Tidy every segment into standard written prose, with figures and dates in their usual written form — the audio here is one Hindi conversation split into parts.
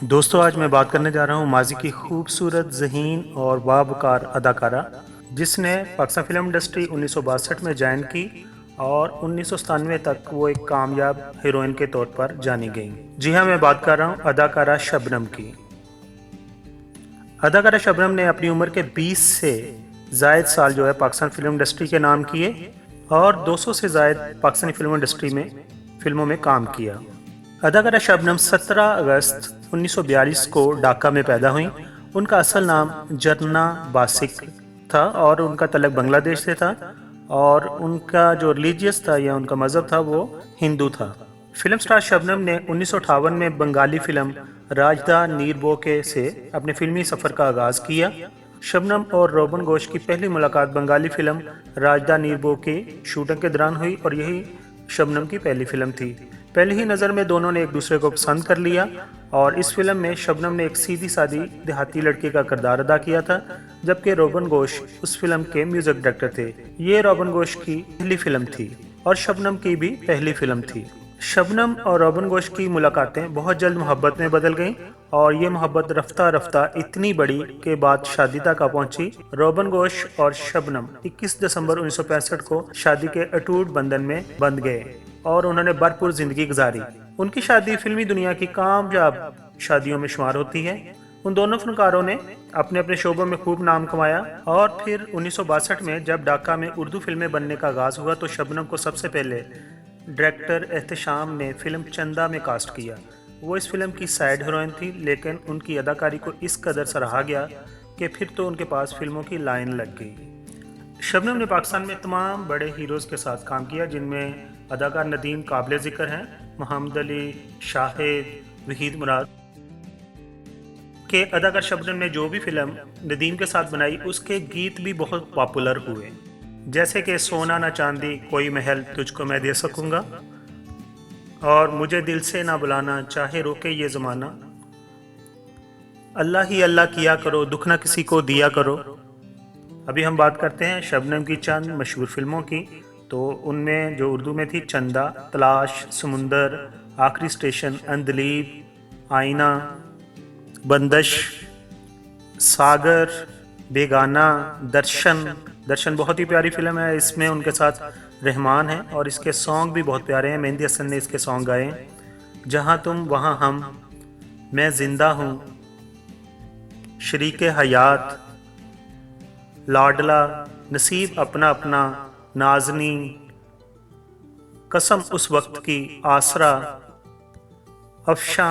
दोस्तों, आज मैं बात करने जा रहा हूँ माजी की खूबसूरत ज़हीन और बावकार अदाकारा जिसने पाकिस्तान फिल्म इंडस्ट्री 1962 में ज्वाइन की और 1997 तक वो एक कामयाब हीरोइन के तौर पर जानी गई। जी हाँ, मैं बात कर रहा हूँ अदाकारा शबनम की। अदाकारा शबनम ने अपनी उम्र के 20 से जायद साल जो है पाकिस्तान फिल्म इंडस्ट्री के नाम किए और 200 से जायद पाकिस्तानी फिल्म इंडस्ट्री में फिल्मों में काम किया। अदाकारा शबनम 17 अगस्त 1942 को ढाका में पैदा हुई। उनका असल नाम जरना बासिक था और उनका तलक बांग्लादेश से था और उनका जो रिलीजियस था या उनका मज़हब था वो हिंदू था। फिल्म स्टार शबनम ने 1958 में बंगाली फिल्म राजदा नीरबो के से अपने फिल्मी सफ़र का आगाज़ किया। शबनम और रोबन घोष की पहली मुलाकात बंगाली फिल्म राजदा नीरबो की शूटिंग के दौरान हुई और यही शबनम की पहली फिल्म थी। पहली ही नज़र में दोनों ने एक दूसरे को पसंद कर लिया और इस फिल्म में शबनम ने एक सीधी सादी देहाती लड़की का किरदार अदा किया था, जबकि रोबन घोष उस फिल्म के म्यूजिक डायरेक्टर थे। ये रोबन घोष की पहली फिल्म थी और शबनम की भी पहली फिल्म थी। शबनम और रोबन घोष की मुलाकातें बहुत जल्द मोहब्बत में बदल गईं और ये मोहब्बत रफ्ता रफ्ता इतनी बड़ी के बाद शादी तक आ पहुंची। रोबन घोष और शबनम 21 दिसंबर 1965 को शादी के अटूट बंधन में बंध गए और उन्होंने भरपूर जिंदगी गुजारी। उनकी शादी फिल्मी दुनिया की कामयाब शादियों में शुमार होती है। उन दोनों फनकारों ने अपने अपने शोबों में खूब नाम कमाया और फिर 1962 में जब ढाका में उर्दू फिल्में बनने का आगाज़ हुआ तो शबनम को सबसे पहले डायरेक्टर एहतशाम ने फिल्म चंदा में कास्ट किया। वो इस फिल्म की साइड हीरोइन थी, लेकिन उनकी अदाकारी को इस कदर सराहा गया कि फिर तो उनके पास फिल्मों की लाइन लग गई। शबनम ने पाकिस्तान में तमाम बड़े हीरोज़ के साथ काम किया, जिनमें अदाकार नदीम काबिल ज़िक्र हैं, मोहम्मद अली, शाहिद, वहीद मुराद के अदाकार शबनम ने जो भी फिल्म नदीम के साथ बनाई उसके गीत भी बहुत पॉपुलर हुए, जैसे कि सोना ना चांदी कोई महल तुझको मैं दे सकूंगा और मुझे दिल से ना बुलाना चाहे रोके ये ज़माना, अल्लाह ही अल्लाह किया करो दुख ना किसी को दिया करो। अभी हम बात करते हैं शबनम की चंद मशहूर फिल्मों की। तो उनमें जो उर्दू में थी चंदा, तलाश, समुंदर, आखिरी स्टेशन, अंधलीब, आईना, बंदश, सागर, बेगाना, दर्शन। दर्शन बहुत ही प्यारी फिल्म है। इसमें उनके साथ रहमान है और इसके सॉन्ग भी बहुत प्यारे हैं। मेहंदी हसन ने इसके सॉन्ग गाए हैं। जहाँ तुम वहाँ हम, मैं जिंदा हूँ, शरीके हयात, लाडला, नसीब अपना अपना, नाजनी, कसम उस वक्त की, आसरा, अफशा,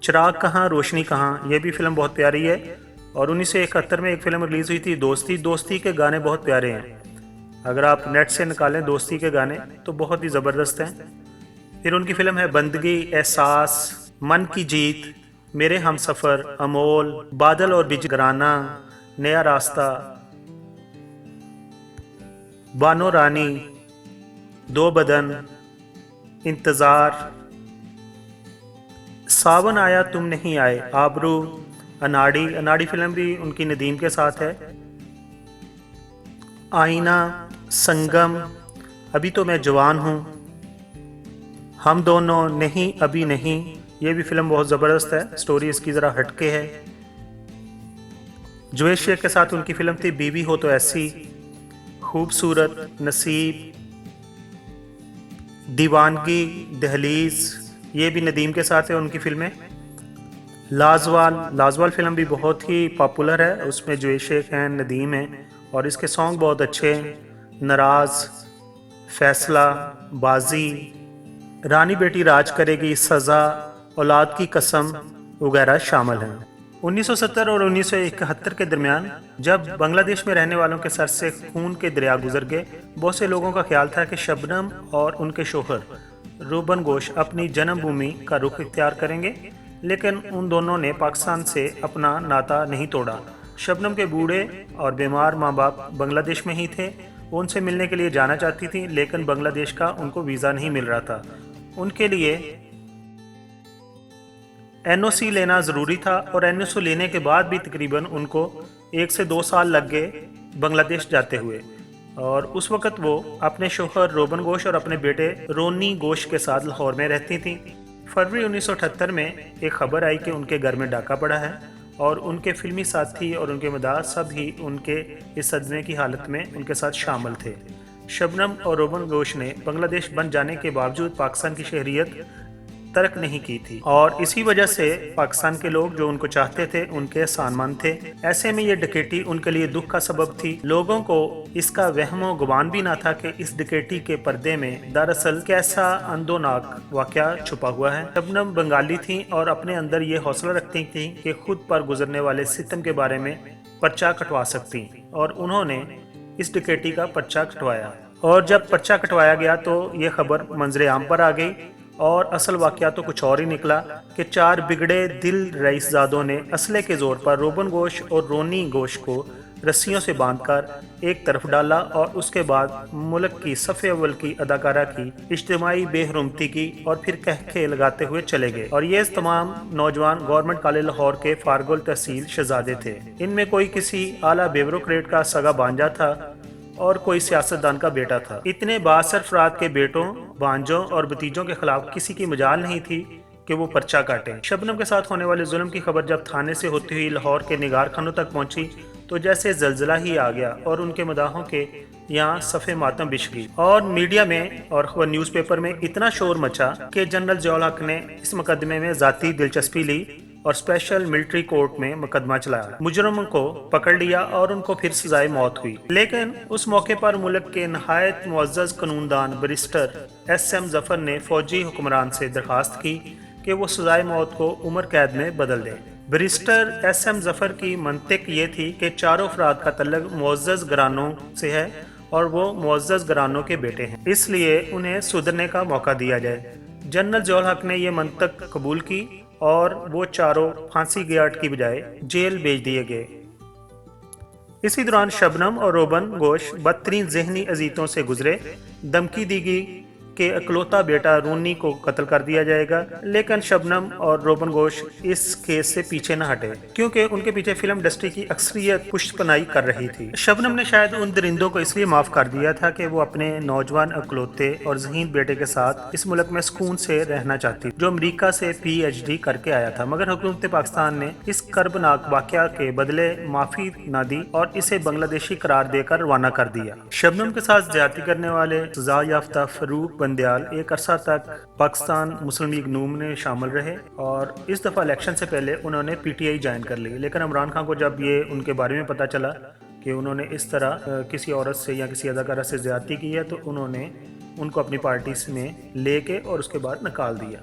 चिराग कहाँ रोशनी कहाँ, ये भी फिल्म बहुत प्यारी है। और 1971 में एक फिल्म रिलीज़ हुई थी दोस्ती। दोस्ती के गाने बहुत प्यारे हैं। अगर आप नेट से निकालें दोस्ती के गाने तो बहुत ही ज़बरदस्त हैं। फिर उनकी फिल्म है बंदगी, एहसास, मन की जीत, मेरे हमसफ़र, अमोल, बादल और बिजगराना, नया रास्ता, बानो रानी, दो बदन, इंतज़ार, सावन आया तुम नहीं आए, आबरू, अनाड़ी। अनाड़ी फिल्म भी उनकी नदीम के साथ है। आईना, संगम, अभी तो मैं जवान हूँ, हम दोनों, नहीं अभी नहीं, ये भी फिल्म बहुत ज़बरदस्त है। स्टोरी इसकी ज़रा हटके है। जुएश शेख के साथ उनकी फिल्म थी बीवी हो तो ऐसी, खूबसूरत, नसीब, दीवानगी, दहलीज, ये भी नदीम के साथ है उनकी फिल्में। लाजवाल, लाजवाल फिल्म भी बहुत ही पॉपुलर है। उसमें जुएश शेख हैं, नदीम हैं और इसके सॉन्ग बहुत अच्छे हैं। नाराज़, फैसला, बाजी, रानी बेटी राज करेगी, सज़ा, औलाद की कसम वगैरह शामिल हैं। 1970 और 1971 के दरमियान जब बांग्लादेश में रहने वालों के सर से खून के दरिया गुजर गए, बहुत से लोगों का ख्याल था कि शबनम और उनके शोहर रोबन घोष अपनी जन्मभूमि का रुख इख्तियार करेंगे, लेकिन उन दोनों ने पाकिस्तान से अपना नाता नहीं तोड़ा। शबनम के बूढ़े और बीमार माँ बाप बांग्लादेश में ही थे। वो उनसे मिलने के लिए जाना चाहती थी, लेकिन बांग्लादेश का उनको वीज़ा नहीं मिल रहा था। उनके लिए एनओसी लेना ज़रूरी था और एनओसी लेने के बाद भी तकरीबन उनको 1 से 2 साल लग गए बांग्लादेश जाते हुए। और उस वक़्त वो अपने शोहर रोबन घोष और अपने बेटे रोनी घोष के साथ लाहौर में रहती थी। फरवरी 1978 में एक खबर आई कि उनके घर में डाका पड़ा है और उनके फिल्मी साथी और उनके मदार सब ही उनके इस सदमे की हालत में उनके साथ शामिल थे। शबनम और रोबन घोष ने बांग्लादेश बन जाने के बावजूद पाकिस्तान की शहरियत तर्क नहीं की थी और इसी वजह से पाकिस्तान के लोग जो उनको चाहते थे उनके सामान थे। ऐसे में ये डकैती उनके लिए दुख का सबब थी। लोगों को इसका वहमो गुमान भी ना था कि इस डकैती के पर्दे में दरअसल कैसा अंदोनाक वाकया छुपा हुआ है। शबनम बंगाली थी और अपने अंदर ये हौसला रखती थी कि खुद पर गुजरने वाले सितम के बारे में पर्चा कटवा सकती और उन्होंने इस डकैती का पर्चा कटवाया। और जब पर्चा कटवाया गया तो ये खबर मंजरे आम पर आ गई और असल वाकया तो कुछ और ही निकला कि 4 बिगड़े दिल रईसजादों ने असले के जोर पर रोबन घोष और रोनी घोष को रस्सियों से बांधकर एक तरफ डाला और उसके बाद मुल्क की सफ़े अव्वल की अदाकारा की इज्तिमाई बेहरुमती की और फिर कहके लगाते हुए चले गए। और ये तमाम नौजवान गवर्नमेंट कॉलेज लाहौर के फारगुल तहसील शहजादे थे। इनमें कोई किसी आला ब्यूरोक्रेट का सगा भांजा था और कोई सियासतदान का बेटा था। इतने बासर अफराद के बेटों, भांजों और भतीजों के खिलाफ किसी की मजाल नहीं थी कि वो पर्चा काटें। शबनम के साथ होने वाले जुल्म की खबर जब थाने से होती हुई लाहौर के निगार खानों तक पहुंची तो जैसे जलजला ही आ गया और उनके मदाहों के यहाँ सफ़े मातम बिछ गई और मीडिया में और न्यूज़पेपर में इतना शोर मचा कि जनरल ज़ियाउल हक ने इस मुकदमे में ज़ाती दिलचस्पी ली और स्पेशल मिलिट्री कोर्ट में मुकदमा चलाया। मुजरमों को पकड़ लिया और उनको फिर सजाए मौत हुई। लेकिन उस मौके पर मुल्क के नहायत मुअज़्ज़ज़ कानूनदान बैरिस्टर SM जफर ने फौजी हुक्मरान से दरखास्त की कि वो सजाए मौत को उम्र कैद में बदल दें। बैरिस्टर SM जफर की मंतिक ये थी कि चारों अफराद का तल्लुक मुअज़्ज़ज़ घरानों से है और वो मुअज़्ज़ज़ घरानों के बेटे हैं, इसलिए उन्हें सुधरने का मौका दिया जाए। जनरल ज़ियाउल हक ने यह मंतक कबूल की और वो चारों फांसी गार्ड की बजाय जेल भेज दिए गए। इसी दौरान शबनम और रोबन घोष बदतरीन जहनी अजीतों से गुजरे। धमकी दी गई कि इकलौता बेटा रोनी को कत्ल कर दिया जाएगा, लेकिन शबनम और रोबन घोष इस केस से पीछे न हटे क्योंकि उनके पीछे फिल्म इंडस्ट्री की अक्सरियत पुष्टपनाही कर रही थी। शबनम ने शायद उन दरिंदों को इसलिए माफ कर दिया था कि वो अपने नौजवान इकलौते और ज़हीन बेटे के साथ इस मुल्क में सुकून से रहना चाहती, जो अमरीका से PhD करके आया था। मगर हुकूमत पाकिस्तान ने इस कर्बनाक वाकया के बदले माफी न दी और इसे बांग्लादेशी करार देकर रवाना कर दिया। शबनम के साथ ज्यादती करने वाले सजा याफ्ता फरूक बंदयाल एक अरसा तक पाकिस्तान मुस्लिम लीग नून में शामिल रहे और इस दफ़ा इलेक्शन से पहले उन्होंने PTI ज्वाइन कर ली। लेकिन इमरान खान को जब ये उनके बारे में पता चला कि उन्होंने इस तरह किसी औरत से या किसी अदाकारा से ज्यादती की है तो उन्होंने उनको अपनी पार्टी में लेके और उसके बाद निकाल दिया।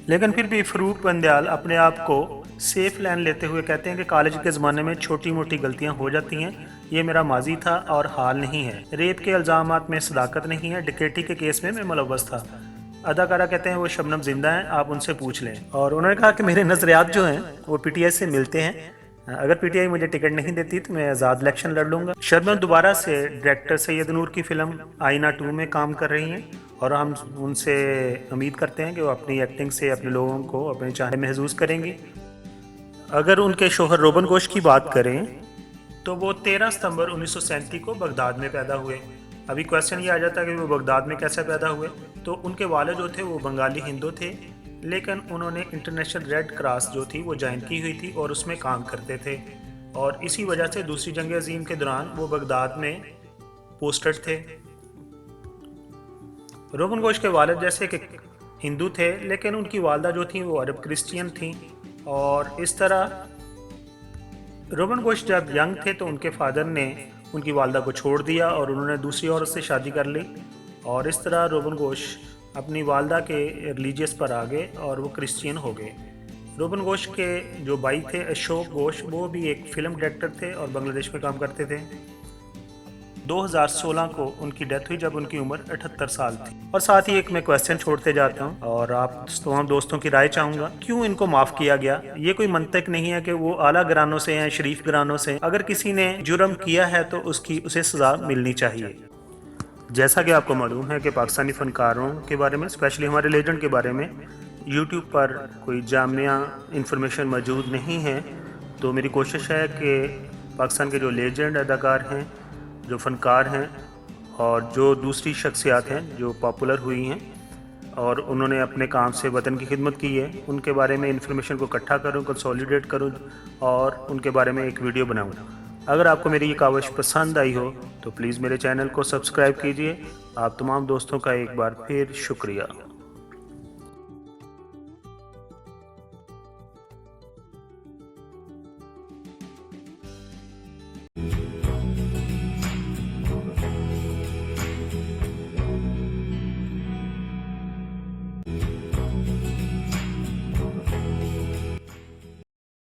लेकिन फिर भी फरूक बंदयाल अपने आप को सेफ लाइन लेते हुए कहते हैं कि कॉलेज के ज़माने में छोटी मोटी गलतियां हो जाती हैं, ये मेरा माजी था और हाल नहीं है। रेप के इल्ज़ामात में सदाकत नहीं है, डकैती के केस में मैं मुलव्वस था। अदाकारा कहते हैं वो शबनम जिंदा हैं, आप उनसे पूछ लें। और उन्होंने कहा कि मेरे नज़रियात जो हैं वो PTI से मिलते हैं, अगर PTI मुझे टिकट नहीं देती तो मैं आज़ाद इलेक्शन लड़ लूँगा। शबनम दोबारा से डायरेक्टर सैयद नूर की फिल्म आईना 2 में काम कर रही हैं और हम उनसे उम्मीद करते हैं कि वो अपनी एक्टिंग से अपने लोगों को अपने चाहे महसूस करेंगी। अगर उनके शोहर रोबन घोष की बात करें तो वो 13 सितंबर 1937 को बगदाद में पैदा हुए। अभी क्वेश्चन ये आ जाता है कि वो बगदाद में कैसे पैदा हुए, तो उनके वालिद जो थे वो बंगाली हिंदू थे, लेकिन उन्होंने इंटरनेशनल रेड क्रॉस जो थी वो ज्वाइन की हुई थी और उसमें काम करते थे और इसी वजह से दूसरी जंग अजीम के दौरान वो बगदाद में पोस्टेड थे। रोबन घोष के वालिद जैसे कि हिंदू थे, लेकिन उनकी वालदा जो थी वो अरब क्रिश्चियन थी और इस तरह रोबन घोष जब यंग थे तो उनके फादर ने उनकी वालदा को छोड़ दिया और उन्होंने दूसरी औरत से शादी कर ली और इस तरह रोबन घोष अपनी वालदा के रिलीजियस पर आ गए और वो क्रिश्चियन हो गए। रोबन घोष के जो भाई थे अशोक घोष, वो भी एक फिल्म डायरेक्टर थे और बांग्लादेश में काम करते थे। 2016 को उनकी डेथ हुई जब उनकी उम्र 78 साल थी। और साथ ही एक मैं क्वेश्चन छोड़ते जाता हूँ और आप तमाम दोस्तों की राय चाहूँगा, क्यों इनको माफ़ किया गया? ये कोई मंतक नहीं है कि वो आला घरानों से हैं, शरीफ घरानों से। अगर किसी ने जुर्म किया है तो उसे सज़ा मिलनी चाहिए। जैसा कि आपको मालूम है कि पाकिस्तानी फ़नकारों के बारे में, स्पेशली हमारे लेजेंड के बारे में यूट्यूब पर कोई जामिया इंफॉर्मेशन मौजूद नहीं है, तो मेरी कोशिश है कि पाकिस्तान के जो लेजेंड अदाकार हैं, जो फ़नकार हैं और जो दूसरी शख्सियात हैं जो पॉपुलर हुई हैं, और उन्होंने अपने काम से वतन की खिदमत की है, उनके बारे में इन्फॉर्मेशन को इकट्ठा करूँ, कंसोलिडेट करूँ और उनके बारे में एक वीडियो बनाऊँ। अगर आपको मेरी ये काविश पसंद आई हो तो प्लीज़ मेरे चैनल को सब्सक्राइब कीजिए। आप तमाम दोस्तों का एक बार फिर शुक्रिया।